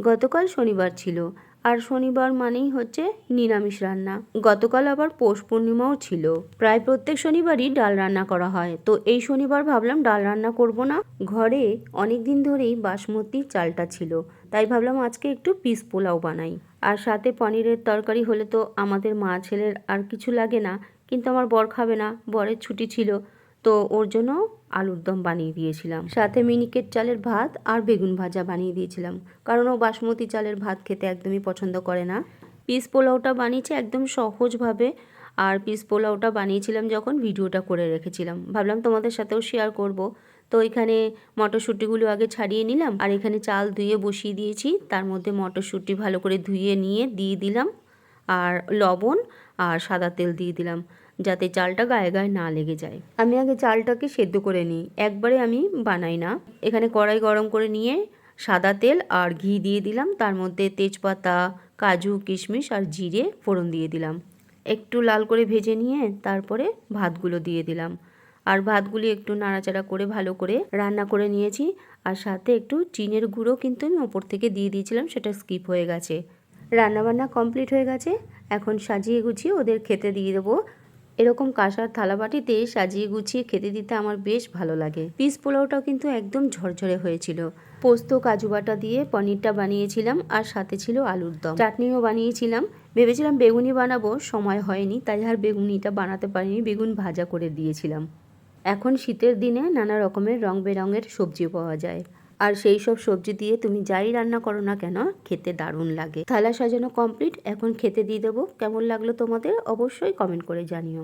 গতকাল শনিবার ছিল, আর শনিবার মানেই হচ্ছে নিরামিষ রান্না। গতকাল আবার পৌষ পূর্ণিমাও ছিল। প্রায় প্রত্যেক শনিবারই ডাল রান্না করা হয়, তো এই শনিবার ভাবলাম ডাল রান্না করব না। ঘরে অনেক দিন ধরেই বাসমতি চালটা ছিল, তাই ভাবলাম আজকে একটু পিস পোলাও বানাই। আর সাথে পনিরের তরকারি হলে তো আমাদের মা ছেলের আর কিছু লাগে না, কিন্তু আমার বর খাবে না, বরের ছুটি ছিল, তো ওর জন্য আলুর দম বানিয়ে দিয়েছিলাম। সাথে মিনিকেট চালের ভাত আর বেগুন ভাজা বানিয়ে দিয়েছিলাম, কারণ ও বাসমতি চালের ভাত খেতে একদমই পছন্দ করে না। পিস পোলাওটা বানিয়েছি একদম সহজভাবে, আর পিস পোলাওটা বানিয়েছিলাম যখন ভিডিওটা করে রেখেছিলাম, ভাবলাম তোমাদের সাথেও শেয়ার করব। তো এখানে মটরশুঁটিগুলো আগে ছাড়িয়ে নিলাম, আর এখানে চাল ধুয়ে বসিয়ে দিয়েছি, তার মধ্যে মটরশুঁটি ভালো করে ধুয়ে নিয়ে দিয়ে দিলাম, আর লবণ আর সাদা তেল দিয়ে দিলাম, যাতে চালটা গায়ে গায়ে না লেগে যায়। আমি আগে চালটাকে সেদ্ধ করে নিই, একবারে আমি বানাই না। এখানে কড়াই গরম করে নিয়ে সাদা তেল আর ঘি দিয়ে দিলাম, তার মধ্যে তেজপাতা, কাজু, কিশমিশ আর জিরে ফোড়ন দিয়ে দিলাম। একটু লাল করে ভেজে নিয়ে তারপরে ভাতগুলো দিয়ে দিলাম, আর ভাতগুলি একটু নাড়াচাড়া করে ভালো করে রান্না করে নিয়েছি। আর সাথে একটু চিনের গুঁড়ো কিন্তু আমি ওপর থেকে দিয়ে দিয়েছিলাম, সেটা স্কিপ হয়ে গেছে। রান্নাবান্না কমপ্লিট হয়ে গেছে, এখন সাজিয়ে গুছিয়ে ওদের খেতে দিয়ে দেবো। এরকম কাঁসার থালাবাটিতে সাজিয়ে গুছিয়ে খেতে দিতে আমার বেশ ভালো লাগে। পিস পোলাওটাও কিন্তু একদম ঝরঝরে হয়েছিল। পোস্ত কাজু বাটা দিয়ে পনিরটা বানিয়েছিলাম, আর সাথে ছিল আলুর দম, চাটনিও বানিয়েছিলাম। ভেবেছিলাম বেগুনি বানাবো, সময় হয়নি, তাই আর বেগুনিটা বানাতে পারিনি, বেগুন ভাজা করে দিয়েছিলাম। এখন শীতের দিনে নানা রকমের রং বেরঙের সবজি পাওয়া যায়, আর সেই সব সবজি দিয়ে তুমি যাই রান্না করো না কেন খেতে দারুণ লাগে। থালা সাজানো কমপ্লিট, এখন খেতে দিয়ে দেবো। কেমন লাগলো তোমাদের অবশ্যই কমেন্ট করে জানিও।